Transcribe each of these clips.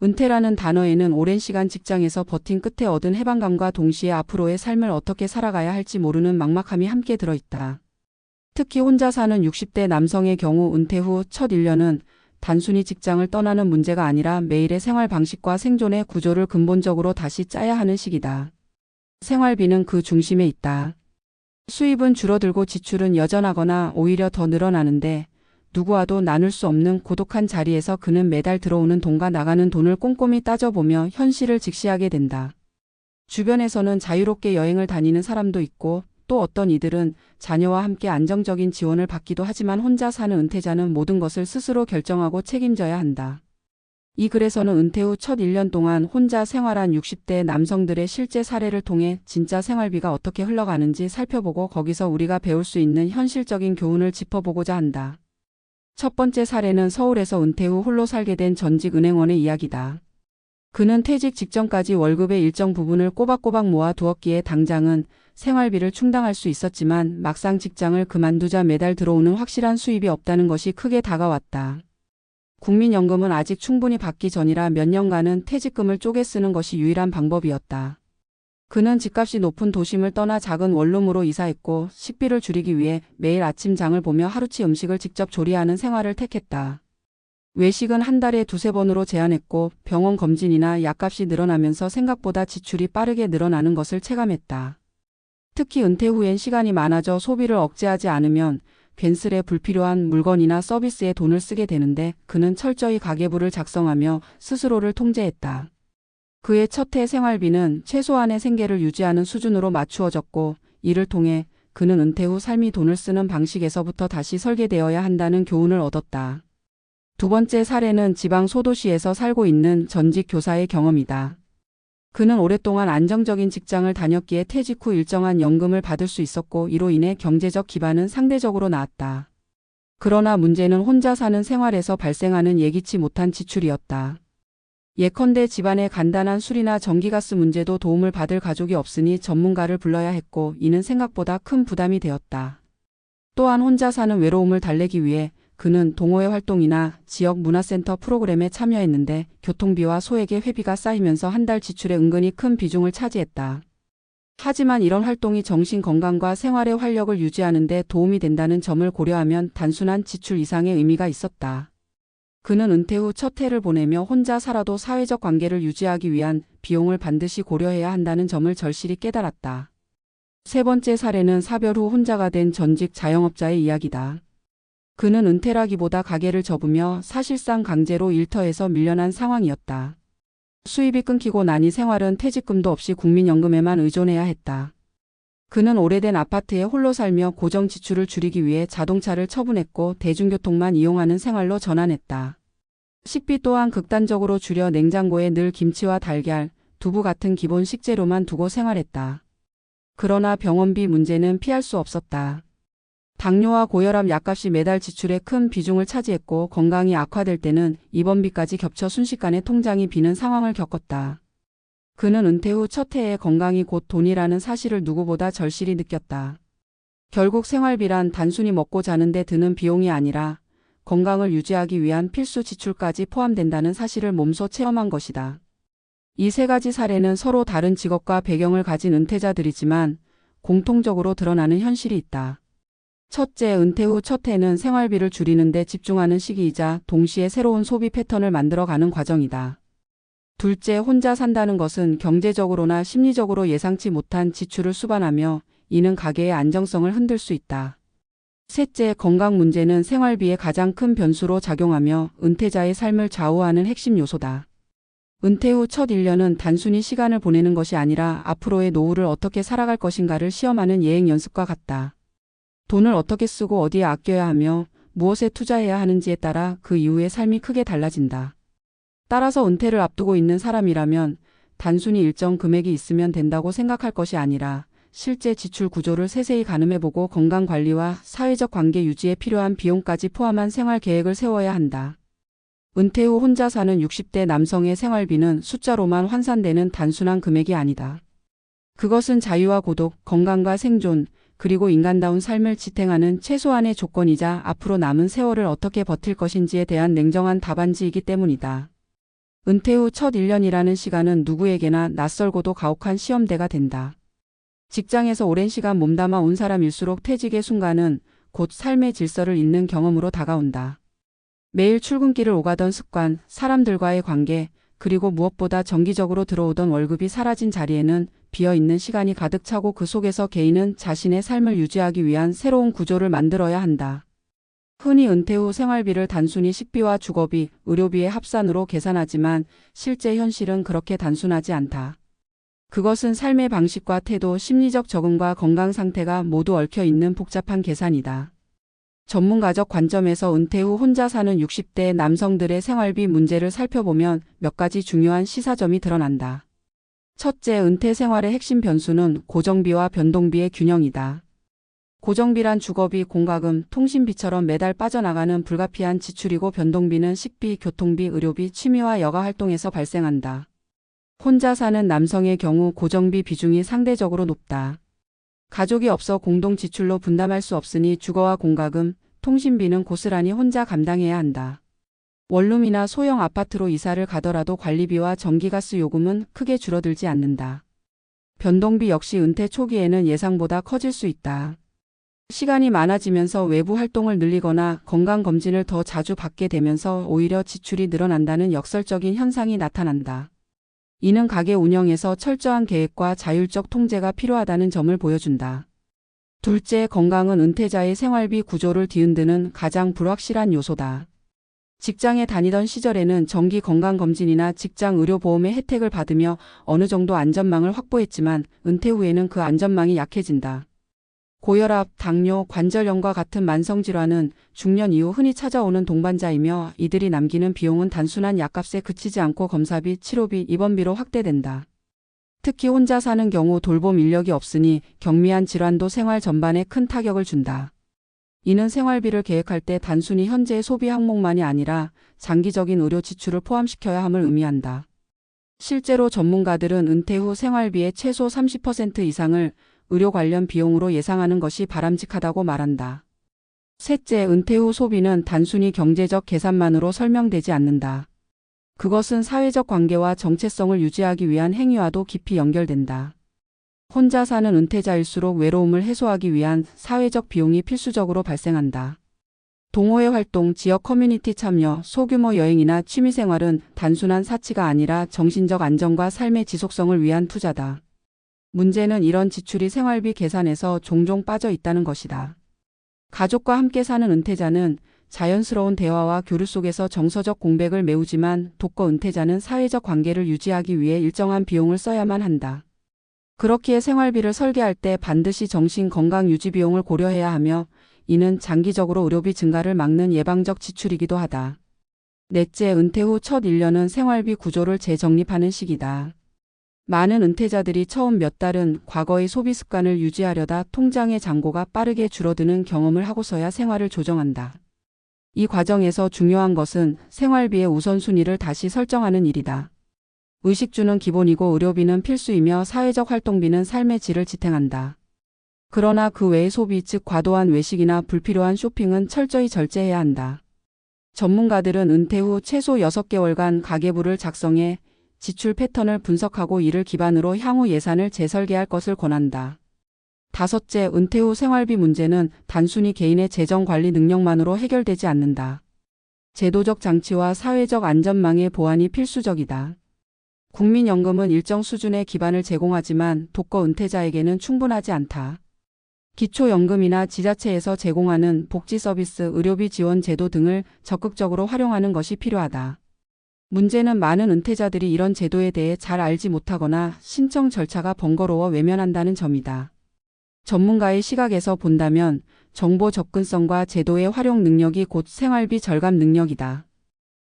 은퇴라는 단어에는 오랜 시간 직장에서 버틴 끝에 얻은 해방감과 동시에 앞으로의 삶을 어떻게 살아가야 할지 모르는 막막함이 함께 들어있다. 특히 혼자 사는 60대 남성의 경우 은퇴 후 첫 1년은 단순히 직장을 떠나는 문제가 아니라 매일의 생활 방식과 생존의 구조를 근본적으로 다시 짜야 하는 시기다. 생활비는 그 중심에 있다. 수입은 줄어들고 지출은 여전하거나 오히려 더 늘어나는데 누구와도 나눌 수 없는 고독한 자리에서 그는 매달 들어오는 돈과 나가는 돈을 꼼꼼히 따져보며 현실을 직시하게 된다. 주변에서는 자유롭게 여행을 다니는 사람도 있고 또 어떤 이들은 자녀와 함께 안정적인 지원을 받기도 하지만 혼자 사는 은퇴자는 모든 것을 스스로 결정하고 책임져야 한다. 이 글에서는 은퇴 후 첫 1년 동안 혼자 생활한 60대 남성들의 실제 사례를 통해 진짜 생활비가 어떻게 흘러가는지 살펴보고 거기서 우리가 배울 수 있는 현실적인 교훈을 짚어보고자 한다. 첫 번째 사례는 서울에서 은퇴 후 홀로 살게 된 전직 은행원의 이야기다. 그는 퇴직 직전까지 월급의 일정 부분을 꼬박꼬박 모아 두었기에 당장은 생활비를 충당할 수 있었지만 막상 직장을 그만두자 매달 들어오는 확실한 수입이 없다는 것이 크게 다가왔다. 국민연금은 아직 충분히 받기 전이라 몇 년간은 퇴직금을 쪼개 쓰는 것이 유일한 방법이었다. 그는 집값이 높은 도심을 떠나 작은 원룸으로 이사했고 식비를 줄이기 위해 매일 아침 장을 보며 하루치 음식을 직접 조리하는 생활을 택했다. 외식은 한 달에 두세 번으로 제한했고 병원 검진이나 약값이 늘어나면서 생각보다 지출이 빠르게 늘어나는 것을 체감했다. 특히 은퇴 후엔 시간이 많아져 소비를 억제하지 않으면 괜스레 불필요한 물건이나 서비스에 돈을 쓰게 되는데 그는 철저히 가계부를 작성하며 스스로를 통제했다. 그의 첫 해 생활비는 최소한의 생계를 유지하는 수준으로 맞추어졌고 이를 통해 그는 은퇴 후 삶이 돈을 쓰는 방식에서부터 다시 설계되어야 한다는 교훈을 얻었다. 두 번째 사례는 지방 소도시에서 살고 있는 전직 교사의 경험이다. 그는 오랫동안 안정적인 직장을 다녔기에 퇴직 후 일정한 연금을 받을 수 있었고 이로 인해 경제적 기반은 상대적으로 나았다. 그러나 문제는 혼자 사는 생활에서 발생하는 예기치 못한 지출이었다. 예컨대 집안의 간단한 수리나 전기가스 문제도 도움을 받을 가족이 없으니 전문가를 불러야 했고 이는 생각보다 큰 부담이 되었다. 또한 혼자 사는 외로움을 달래기 위해 그는 동호회 활동이나 지역 문화센터 프로그램에 참여했는데 교통비와 소액의 회비가 쌓이면서 한 달 지출에 은근히 큰 비중을 차지했다. 하지만 이런 활동이 정신 건강과 생활의 활력을 유지하는 데 도움이 된다는 점을 고려하면 단순한 지출 이상의 의미가 있었다. 그는 은퇴 후 첫 해를 보내며 혼자 살아도 사회적 관계를 유지하기 위한 비용을 반드시 고려해야 한다는 점을 절실히 깨달았다. 세 번째 사례는 사별 후 혼자가 된 전직 자영업자의 이야기다. 그는 은퇴라기보다 가게를 접으며 사실상 강제로 일터에서 밀려난 상황이었다. 수입이 끊기고 나니 생활은 퇴직금도 없이 국민연금에만 의존해야 했다. 그는 오래된 아파트에 홀로 살며 고정 지출을 줄이기 위해 자동차를 처분했고 대중교통만 이용하는 생활로 전환했다. 식비 또한 극단적으로 줄여 냉장고에 늘 김치와 달걀, 두부 같은 기본 식재료만 두고 생활했다. 그러나 병원비 문제는 피할 수 없었다. 당뇨와 고혈압 약값이 매달 지출의 큰 비중을 차지했고 건강이 악화될 때는 입원비까지 겹쳐 순식간에 통장이 비는 상황을 겪었다. 그는 은퇴 후 첫 해에 건강이 곧 돈이라는 사실을 누구보다 절실히 느꼈다. 결국 생활비란 단순히 먹고 자는데 드는 비용이 아니라 건강을 유지하기 위한 필수 지출까지 포함된다는 사실을 몸소 체험한 것이다. 이 세 가지 사례는 서로 다른 직업과 배경을 가진 은퇴자들이지만 공통적으로 드러나는 현실이 있다. 첫째, 은퇴 후 첫 해는 생활비를 줄이는 데 집중하는 시기이자 동시에 새로운 소비 패턴을 만들어가는 과정이다. 둘째, 혼자 산다는 것은 경제적으로나 심리적으로 예상치 못한 지출을 수반하며 이는 가계의 안정성을 흔들 수 있다. 셋째, 건강 문제는 생활비의 가장 큰 변수로 작용하며 은퇴자의 삶을 좌우하는 핵심 요소다. 은퇴 후 첫 1년은 단순히 시간을 보내는 것이 아니라 앞으로의 노후를 어떻게 살아갈 것인가를 시험하는 예행 연습과 같다. 돈을 어떻게 쓰고 어디에 아껴야 하며 무엇에 투자해야 하는지에 따라 그 이후의 삶이 크게 달라진다. 따라서 은퇴를 앞두고 있는 사람이라면 단순히 일정 금액이 있으면 된다고 생각할 것이 아니라 실제 지출 구조를 세세히 가늠해보고 건강관리와 사회적 관계 유지에 필요한 비용까지 포함한 생활 계획을 세워야 한다. 은퇴 후 혼자 사는 60대 남성의 생활비는 숫자로만 환산되는 단순한 금액이 아니다. 그것은 자유와 고독, 건강과 생존, 그리고 인간다운 삶을 지탱하는 최소한의 조건이자 앞으로 남은 세월을 어떻게 버틸 것인지에 대한 냉정한 답안지이기 때문이다. 은퇴 후 첫 1년이라는 시간은 누구에게나 낯설고도 가혹한 시험대가 된다. 직장에서 오랜 시간 몸담아 온 사람일수록 퇴직의 순간은 곧 삶의 질서를 잇는 경험으로 다가온다. 매일 출근길을 오가던 습관, 사람들과의 관계, 그리고 무엇보다 정기적으로 들어오던 월급이 사라진 자리에는 비어있는 시간이 가득 차고 그 속에서 개인은 자신의 삶을 유지하기 위한 새로운 구조를 만들어야 한다. 흔히 은퇴 후 생활비를 단순히 식비와 주거비, 의료비의 합산으로 계산하지만 실제 현실은 그렇게 단순하지 않다. 그것은 삶의 방식과 태도, 심리적 적응과 건강 상태가 모두 얽혀 있는 복잡한 계산이다. 전문가적 관점에서 은퇴 후 혼자 사는 60대 남성들의 생활비 문제를 살펴보면 몇 가지 중요한 시사점이 드러난다. 첫째, 은퇴 생활의 핵심 변수는 고정비와 변동비의 균형이다. 고정비란 주거비, 공과금, 통신비처럼 매달 빠져나가는 불가피한 지출이고 변동비는 식비, 교통비, 의료비, 취미와 여가 활동에서 발생한다. 혼자 사는 남성의 경우 고정비 비중이 상대적으로 높다. 가족이 없어 공동 지출로 분담할 수 없으니 주거와 공과금, 통신비는 고스란히 혼자 감당해야 한다. 원룸이나 소형 아파트로 이사를 가더라도 관리비와 전기가스 요금은 크게 줄어들지 않는다. 변동비 역시 은퇴 초기에는 예상보다 커질 수 있다. 시간이 많아지면서 외부 활동을 늘리거나 건강검진을 더 자주 받게 되면서 오히려 지출이 늘어난다는 역설적인 현상이 나타난다. 이는 가게 운영에서 철저한 계획과 자율적 통제가 필요하다는 점을 보여준다. 둘째, 건강은 은퇴자의 생활비 구조를 뒤흔드는 가장 불확실한 요소다. 직장에 다니던 시절에는 정기 건강검진이나 직장 의료보험의 혜택을 받으며 어느 정도 안전망을 확보했지만 은퇴 후에는 그 안전망이 약해진다. 고혈압, 당뇨, 관절염과 같은 만성질환은 중년 이후 흔히 찾아오는 동반자이며 이들이 남기는 비용은 단순한 약값에 그치지 않고 검사비, 치료비, 입원비로 확대된다. 특히 혼자 사는 경우 돌봄 인력이 없으니 경미한 질환도 생활 전반에 큰 타격을 준다. 이는 생활비를 계획할 때 단순히 현재의 소비 항목만이 아니라 장기적인 의료 지출을 포함시켜야 함을 의미한다. 실제로 전문가들은 은퇴 후 생활비의 최소 30% 이상을 의료 관련 비용으로 예상하는 것이 바람직하다고 말한다. 셋째, 은퇴 후 소비는 단순히 경제적 계산만으로 설명되지 않는다. 그것은 사회적 관계와 정체성을 유지하기 위한 행위와도 깊이 연결된다. 혼자 사는 은퇴자일수록 외로움을 해소하기 위한 사회적 비용이 필수적으로 발생한다. 동호회 활동, 지역 커뮤니티 참여, 소규모 여행이나 취미생활은 단순한 사치가 아니라 정신적 안정과 삶의 지속성을 위한 투자다. 문제는 이런 지출이 생활비 계산에서 종종 빠져 있다는 것이다. 가족과 함께 사는 은퇴자는 자연스러운 대화와 교류 속에서 정서적 공백을 메우지만 독거 은퇴자는 사회적 관계를 유지하기 위해 일정한 비용을 써야만 한다. 그렇기에 생활비를 설계할 때 반드시 정신 건강 유지 비용을 고려해야 하며 이는 장기적으로 의료비 증가를 막는 예방적 지출이기도 하다. 넷째, 은퇴 후 첫 1년은 생활비 구조를 재정립하는 시기다. 많은 은퇴자들이 처음 몇 달은 과거의 소비 습관을 유지하려다 통장의 잔고가 빠르게 줄어드는 경험을 하고서야 생활을 조정한다. 이 과정에서 중요한 것은 생활비의 우선순위를 다시 설정하는 일이다. 의식주는 기본이고 의료비는 필수이며 사회적 활동비는 삶의 질을 지탱한다. 그러나 그 외의 소비, 즉 과도한 외식이나 불필요한 쇼핑은 철저히 절제해야 한다. 전문가들은 은퇴 후 최소 6개월간 가계부를 작성해 지출 패턴을 분석하고 이를 기반으로 향후 예산을 재설계할 것을 권한다. 다섯째, 은퇴 후 생활비 문제는 단순히 개인의 재정 관리 능력만으로 해결되지 않는다. 제도적 장치와 사회적 안전망의 보완이 필수적이다. 국민연금은 일정 수준의 기반을 제공하지만 독거 은퇴자에게는 충분하지 않다. 기초연금이나 지자체에서 제공하는 복지 서비스, 의료비 지원 제도 등을 적극적으로 활용하는 것이 필요하다. 문제는 많은 은퇴자들이 이런 제도에 대해 잘 알지 못하거나 신청 절차가 번거로워 외면한다는 점이다. 전문가의 시각에서 본다면 정보 접근성과 제도의 활용 능력이 곧 생활비 절감 능력이다.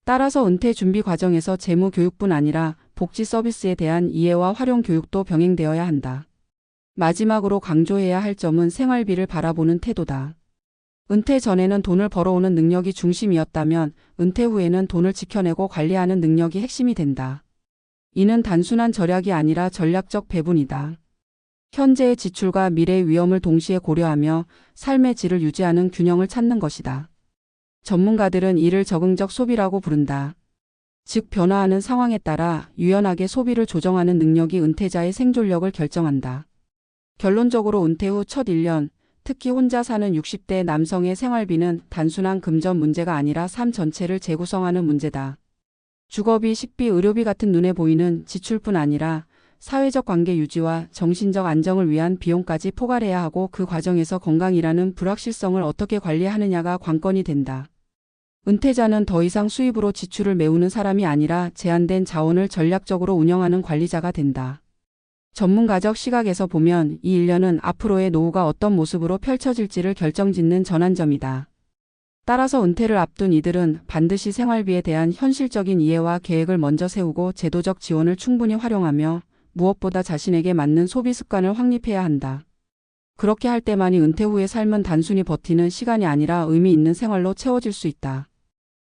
따라서 은퇴 준비 과정에서 재무 교육뿐 아니라 복지 서비스에 대한 이해와 활용 교육도 병행되어야 한다. 마지막으로 강조해야 할 점은 생활비를 바라보는 태도다. 은퇴 전에는 돈을 벌어오는 능력이 중심이었다면 은퇴 후에는 돈을 지켜내고 관리하는 능력이 핵심이 된다. 이는 단순한 절약이 아니라 전략적 배분이다. 현재의 지출과 미래의 위험을 동시에 고려하며 삶의 질을 유지하는 균형을 찾는 것이다. 전문가들은 이를 적응적 소비라고 부른다. 즉 변화하는 상황에 따라 유연하게 소비를 조정하는 능력이 은퇴자의 생존력을 결정한다. 결론적으로 은퇴 후 첫 1년, 특히 혼자 사는 60대 남성의 생활비는 단순한 금전 문제가 아니라 삶 전체를 재구성하는 문제다. 주거비, 식비, 의료비 같은 눈에 보이는 지출뿐 아니라 사회적 관계 유지와 정신적 안정을 위한 비용까지 포괄해야 하고 그 과정에서 건강이라는 불확실성을 어떻게 관리하느냐가 관건이 된다. 은퇴자는 더 이상 수입으로 지출을 메우는 사람이 아니라 제한된 자원을 전략적으로 운영하는 관리자가 된다. 전문가적 시각에서 보면 이 1년은 앞으로의 노후가 어떤 모습으로 펼쳐질지를 결정짓는 전환점이다. 따라서 은퇴를 앞둔 이들은 반드시 생활비에 대한 현실적인 이해와 계획을 먼저 세우고 제도적 지원을 충분히 활용하며 무엇보다 자신에게 맞는 소비 습관을 확립해야 한다. 그렇게 할 때만이 은퇴 후의 삶은 단순히 버티는 시간이 아니라 의미 있는 생활로 채워질 수 있다.